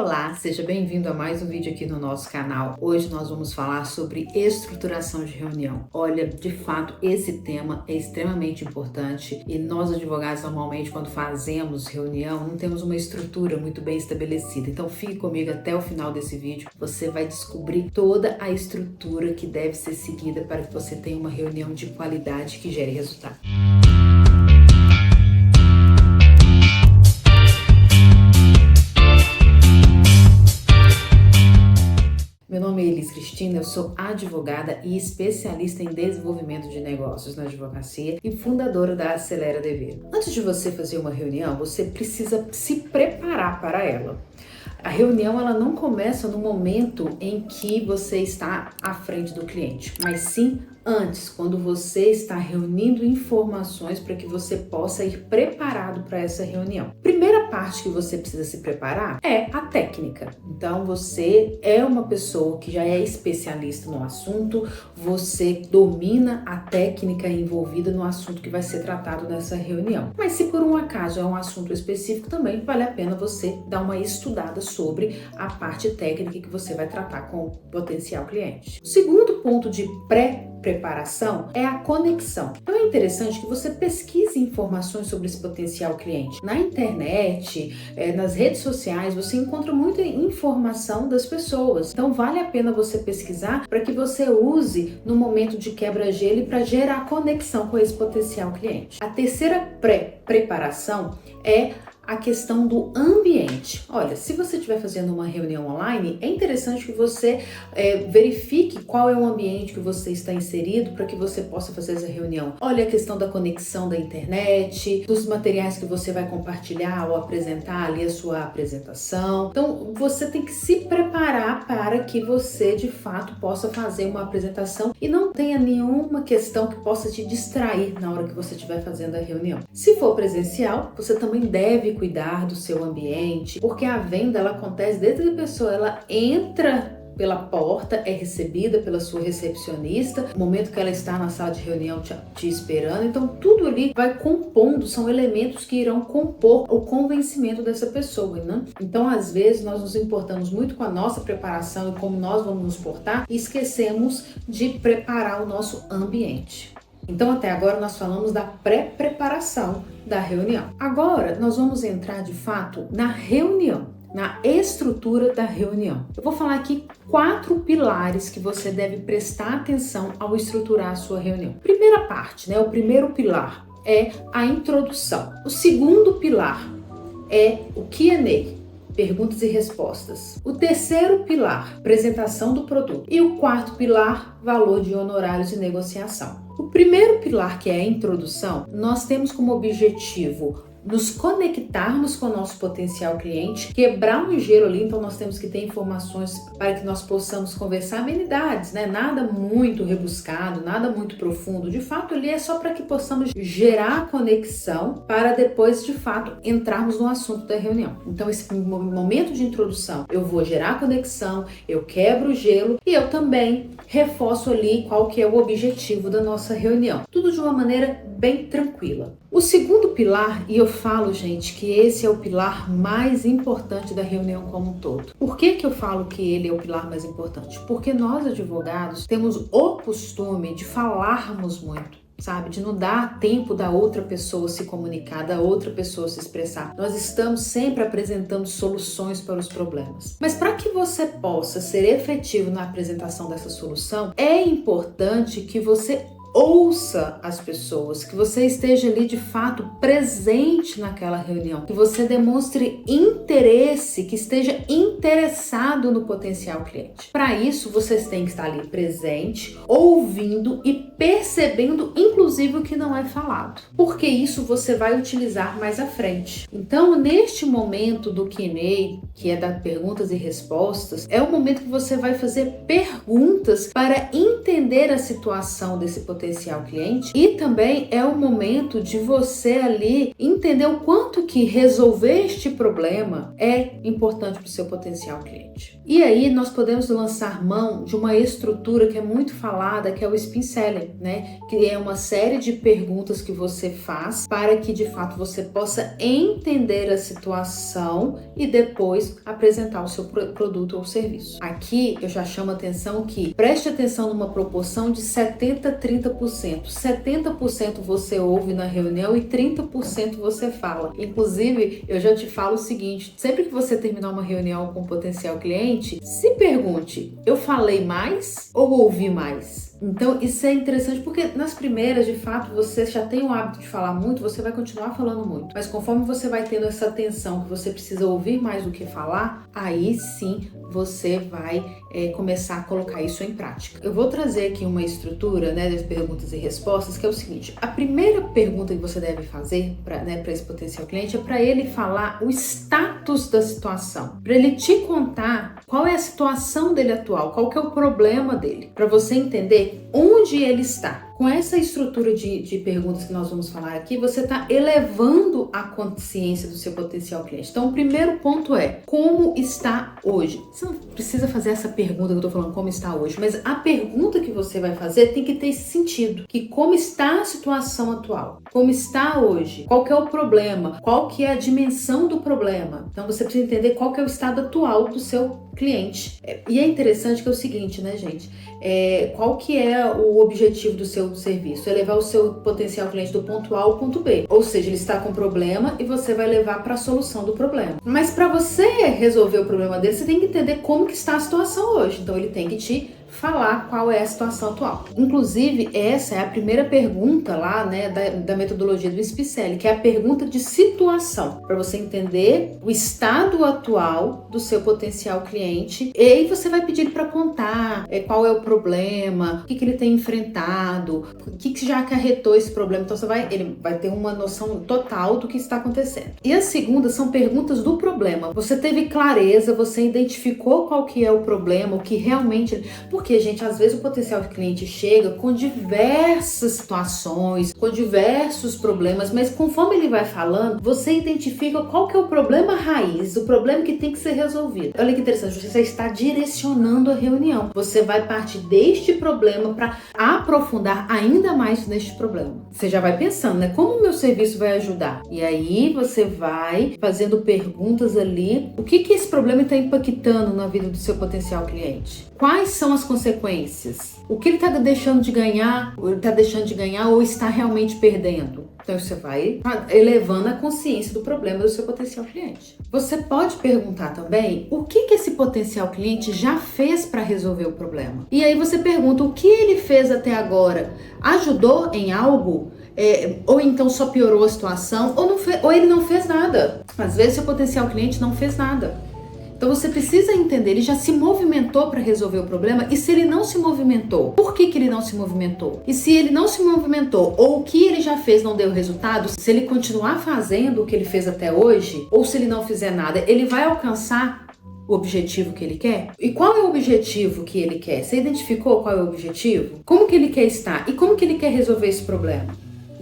Olá, seja bem-vindo a mais um vídeo aqui no nosso canal. Hoje nós vamos falar sobre estruturação de reunião. Olha, de fato, esse tema é extremamente importante e nós advogados normalmente quando fazemos reunião não temos uma estrutura muito bem estabelecida. Então fique comigo até o final desse vídeo. Você vai descobrir toda a estrutura que deve ser seguida para que você tenha uma reunião de qualidade que gere resultado. Meu nome é Elis Cristina, eu sou advogada e especialista em desenvolvimento de negócios na advocacia e fundadora da Acelera DV. Antes de você fazer uma reunião, você precisa se preparar para ela. A reunião ela não começa no momento em que você está à frente do cliente, mas sim antes, quando você está reunindo informações para que você possa ir preparado para essa reunião. Primeira parte que você precisa se preparar é a técnica. Então você é uma pessoa que já é especialista no assunto, você domina a técnica envolvida no assunto que vai ser tratado nessa reunião. Mas se por um acaso é um assunto específico, também vale a pena você dar uma estudada sobre a parte técnica que você vai tratar com o potencial cliente. O segundo ponto de preparação é a conexão. Então é interessante que você pesquise informações sobre esse potencial cliente. Na internet, nas redes sociais, você encontra muita informação das pessoas. Então vale a pena você pesquisar para que você use no momento de quebra-gelo para gerar conexão com esse potencial cliente. A terceira preparação é a questão do ambiente. Olha, se você estiver fazendo uma reunião online, é interessante que você verifique qual é o ambiente que você está inserido para que você possa fazer essa reunião. Olha a questão da conexão da internet, dos materiais que você vai compartilhar ou apresentar ali a sua apresentação. Então, você tem que se preparar para que você, de fato, possa fazer uma apresentação e não tenha nenhuma questão que possa te distrair na hora que você estiver fazendo a reunião. Se for presencial, você também deve cuidar do seu ambiente, porque a venda ela acontece desde que a pessoa ela entra pela porta, é recebida pela sua recepcionista, no momento que ela está na sala de reunião te esperando. Então tudo ali vai compondo, são elementos que irão compor o convencimento dessa pessoa, né? Então às vezes nós nos importamos muito com a nossa preparação e como nós vamos nos portar e esquecemos de preparar o nosso ambiente. Então até agora nós falamos da pré-preparação da reunião. Agora nós vamos entrar de fato na reunião, na estrutura da reunião. Eu vou falar aqui 4 pilares que você deve prestar atenção ao estruturar a sua reunião. Primeira parte, né? O primeiro pilar é a introdução. O segundo pilar é o Q&A. Perguntas e respostas. O terceiro pilar, apresentação do produto. E o quarto pilar, valor de honorários e negociação. O primeiro pilar, que é a introdução, nós temos como objetivo nos conectarmos com o nosso potencial cliente, quebrar um gelo ali. Então nós temos que ter informações para que nós possamos conversar amenidades, né? Nada muito rebuscado, nada muito profundo. De fato, ali é só para que possamos gerar conexão para depois, de fato, entrarmos no assunto da reunião. Então esse momento de introdução, eu vou gerar conexão, eu quebro o gelo e eu também reforço ali qual que é o objetivo da nossa reunião. Tudo de uma maneira bem tranquila. O segundo pilar, e eu falo, gente, que esse é o pilar mais importante da reunião como um todo. Por que eu falo que ele é o pilar mais importante? Porque nós, advogados, temos o costume de falarmos muito, sabe? De não dar tempo da outra pessoa se comunicar, da outra pessoa se expressar. Nós estamos sempre apresentando soluções para os problemas. Mas para que você possa ser efetivo na apresentação dessa solução, é importante que você ouça as pessoas, que você esteja ali de fato presente naquela reunião, que você demonstre interesse, que esteja interessado no potencial cliente. Para isso, vocês têm que estar ali presente, ouvindo e percebendo, inclusive, o que não é falado, porque isso você vai utilizar mais à frente. Então, neste momento do Q&A, que é das perguntas e respostas, é o momento que você vai fazer perguntas para entender a situação desse potencial potencial cliente e também é o momento de você ali entender o quanto que resolver este problema é importante para o seu potencial cliente. E aí nós podemos lançar mão de uma estrutura que é muito falada, que é o Spin Selling, né? Que é uma série de perguntas que você faz para que de fato você possa entender a situação e depois apresentar o seu produto ou serviço. Aqui eu já chamo a atenção que preste atenção numa proporção de 70-30%. 70% você ouve na reunião e 30% você fala. Inclusive, eu já te falo o seguinte, sempre que você terminar uma reunião com um potencial cliente, se pergunte, eu falei mais ou ouvi mais? Então, isso é interessante porque nas primeiras, de fato, você já tem o hábito de falar muito, você vai continuar falando muito. Mas conforme você vai tendo essa atenção que você precisa ouvir mais do que falar, aí sim você vai começar a colocar isso em prática. Eu vou trazer aqui uma estrutura, né, das perguntas e respostas, que é o seguinte. A primeira pergunta que você deve fazer para esse potencial cliente é para ele falar o status da situação. Para ele te contar qual é a situação dele atual, qual que é o problema dele. Para você entender onde ele está. Com essa estrutura de perguntas que nós vamos falar aqui, você está elevando a consciência do seu potencial cliente. Então, o primeiro ponto é, como está hoje? Você não precisa fazer essa pergunta que eu estou falando, como está hoje, mas a pergunta que você vai fazer tem que ter esse sentido, que como está a situação atual? Como está hoje? Qual que é o problema? Qual que é a dimensão do problema? Então, você precisa entender qual que é o estado atual do seu cliente. E é interessante que é o seguinte, né, gente? Qual que é o objetivo do seu serviço? É levar o seu potencial cliente do ponto A ao ponto B. Ou seja, ele está com problema e você vai levar para a solução do problema. Mas para você resolver o problema dele, você tem que entender como que está a situação hoje. Então ele tem que te falar qual é a situação atual. Inclusive, essa é a primeira pergunta lá, né, da metodologia do Spin Selling, que é a pergunta de situação, para você entender o estado atual do seu potencial cliente. E aí você vai pedir ele para contar qual é o problema, o que ele tem enfrentado, o que já acarretou esse problema. Então ele vai ter uma noção total do que está acontecendo. E a segunda são perguntas do problema. Você teve clareza, você identificou qual que é o problema, o que realmente... Porque, gente, às vezes o potencial cliente chega com diversas situações, com diversos problemas, mas conforme ele vai falando, você identifica qual que é o problema raiz, o problema que tem que ser resolvido. Olha que interessante, você está direcionando a reunião. Você vai partir deste problema para aprofundar ainda mais neste problema. Você já vai pensando, né? Como o meu serviço vai ajudar? E aí você vai fazendo perguntas ali. O que esse problema está impactando na vida do seu potencial cliente? Quais são as consequências? O que ele está deixando de ganhar, ou está realmente perdendo? Então você vai elevando a consciência do problema do seu potencial cliente. Você pode perguntar também o que esse potencial cliente já fez para resolver o problema. E aí você pergunta o que ele fez até agora. Ajudou em algo? Ou então só piorou a situação? Ou ele não fez nada? Às vezes seu potencial cliente não fez nada. Então você precisa entender, ele já se movimentou para resolver o problema, e se ele não se movimentou, por que ele não se movimentou? E se ele não se movimentou, ou o que ele já fez não deu resultado, se ele continuar fazendo o que ele fez até hoje, ou se ele não fizer nada, ele vai alcançar o objetivo que ele quer? E qual é o objetivo que ele quer? Você identificou qual é o objetivo? Como que ele quer estar? E como que ele quer resolver esse problema?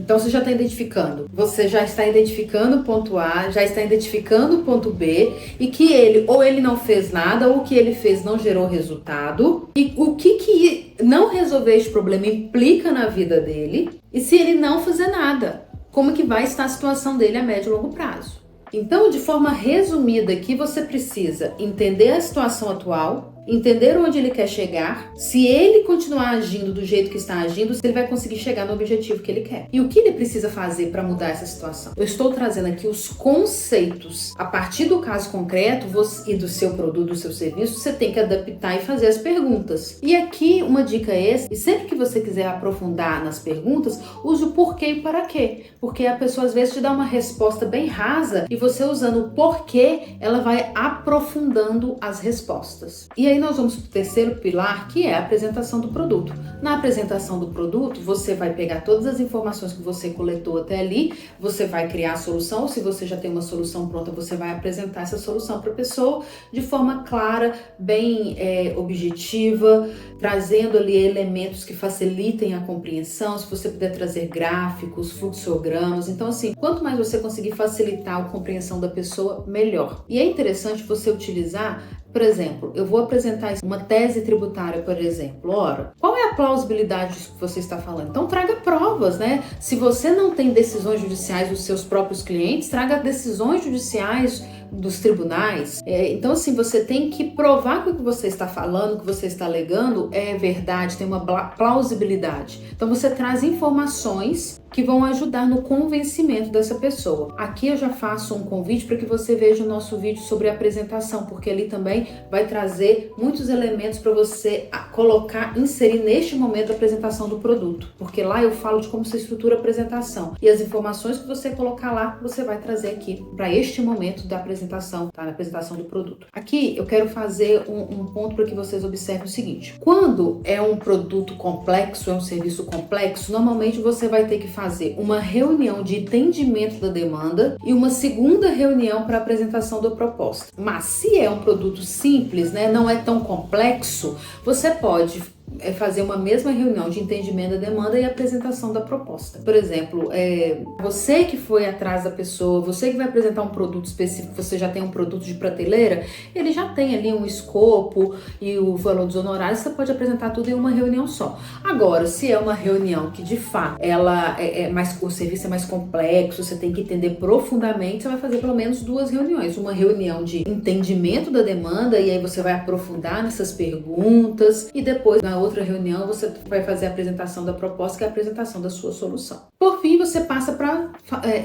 Então você já está identificando. Você já está identificando o ponto A, já está identificando o ponto B, e que ele não fez nada, ou o que ele fez não gerou resultado, e o que não resolver esse problema implica na vida dele, e se ele não fazer nada, como que vai estar a situação dele a médio e longo prazo. Então, de forma resumida aqui, você precisa entender a situação atual, entender onde ele quer chegar, se ele continuar agindo do jeito que está agindo, se ele vai conseguir chegar no objetivo que ele quer. E o que ele precisa fazer para mudar essa situação? Eu estou trazendo aqui os conceitos. A partir do caso concreto e do seu produto, do seu serviço, você tem que adaptar e fazer as perguntas. E aqui uma dica extra, e sempre que você quiser aprofundar nas perguntas, use o porquê e para quê. Porque a pessoa às vezes te dá uma resposta bem rasa, e você usando o porquê, ela vai aprofundando as respostas. E aí aí nós vamos para o terceiro pilar, que é a apresentação do produto. Na apresentação do produto, você vai pegar todas as informações que você coletou até ali, você vai criar a solução, ou se você já tem uma solução pronta, você vai apresentar essa solução para a pessoa de forma clara, bem objetiva, trazendo ali elementos que facilitem a compreensão, se você puder trazer gráficos, fluxogramas. Então, assim, quanto mais você conseguir facilitar a compreensão da pessoa, melhor. E é interessante você utilizar, por exemplo, eu vou apresentar uma tese tributária, por exemplo. Ora, qual é a plausibilidade disso que você está falando? Então traga provas, né? Se você não tem decisões judiciais dos seus próprios clientes, traga decisões judiciais dos tribunais. Então, assim, você tem que provar que o que você está falando, o que você está alegando é verdade, tem uma plausibilidade. Então, você traz informações que vão ajudar no convencimento dessa pessoa. Aqui eu já faço um convite para que você veja o nosso vídeo sobre apresentação, porque ali também vai trazer muitos elementos para você colocar, inserir neste momento da apresentação do produto, porque lá eu falo de como se estrutura a apresentação e as informações que você colocar lá, você vai trazer aqui para este momento da apresentação, tá? Na apresentação do produto. Aqui eu quero fazer um ponto para que vocês observem o seguinte: quando é um produto complexo, é um serviço complexo, normalmente você vai ter que fazer uma reunião de entendimento da demanda e uma segunda reunião para apresentação da proposta. Mas se é um produto simples, né, não é tão complexo, você pode fazer uma mesma reunião de entendimento da demanda e apresentação da proposta. Por exemplo, você que foi atrás da pessoa, você que vai apresentar um produto específico, você já tem um produto de prateleira, ele já tem ali um escopo e o valor dos honorários, você pode apresentar tudo em uma reunião só. Agora, se é uma reunião que de fato ela o serviço é mais complexo, você tem que entender profundamente, você vai fazer pelo menos duas reuniões. Uma reunião de entendimento da demanda, e aí você vai aprofundar nessas perguntas, e depois na outra reunião você vai fazer a apresentação da proposta, que é a apresentação da sua solução. Por fim, você passa para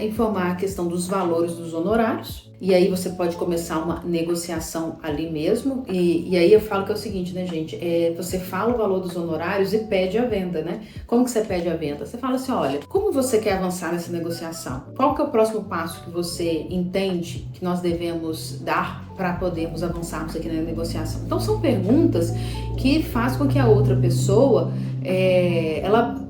informar a questão dos valores dos honorários, e aí você pode começar uma negociação ali mesmo, e aí eu falo que é o seguinte, né, gente, você fala o valor dos honorários e pede a venda, né? Como que você pede a venda? Você fala assim, olha, como você quer avançar nessa negociação? Qual que é o próximo passo que você entende que nós devemos dar para podermos avançarmos aqui na negociação? Então são perguntas que faz com que a outra pessoa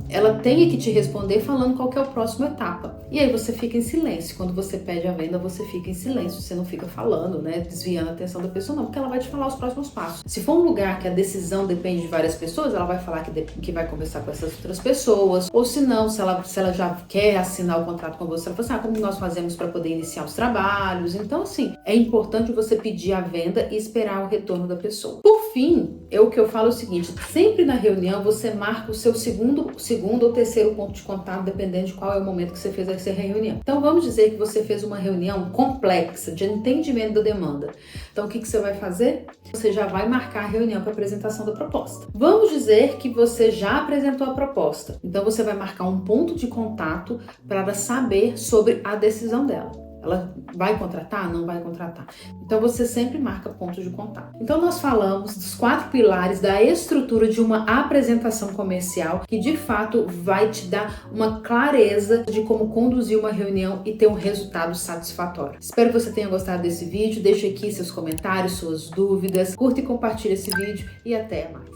ela tenha que te responder falando qual que é a próxima etapa. E aí você fica em silêncio. Quando você pede a venda, você fica em silêncio. Você não fica falando, né? Desviando a atenção da pessoa, não. Porque ela vai te falar os próximos passos. Se for um lugar que a decisão depende de várias pessoas, ela vai falar que vai conversar com essas outras pessoas. Ou se não, se ela já quer assinar o contrato com você, ela fala assim, como nós fazemos para poder iniciar os trabalhos? Então, assim, é importante você pedir a venda e esperar o retorno da pessoa. Por fim, o que eu falo é o seguinte, sempre na reunião você marca o seu segundo ou terceiro ponto de contato, dependendo de qual é o momento que você fez essa reunião. Então, vamos dizer que você fez uma reunião complexa de entendimento da demanda. Então, o que você vai fazer? Você já vai marcar a reunião para apresentação da proposta. Vamos dizer que você já apresentou a proposta. Então, você vai marcar um ponto de contato para saber sobre a decisão dela. Ela vai contratar? Não vai contratar? Então, você sempre marca pontos de contato. Então, nós falamos dos 4 pilares da estrutura de uma apresentação comercial que, de fato, vai te dar uma clareza de como conduzir uma reunião e ter um resultado satisfatório. Espero que você tenha gostado desse vídeo. Deixe aqui seus comentários, suas dúvidas. Curta e compartilhe esse vídeo e até mais.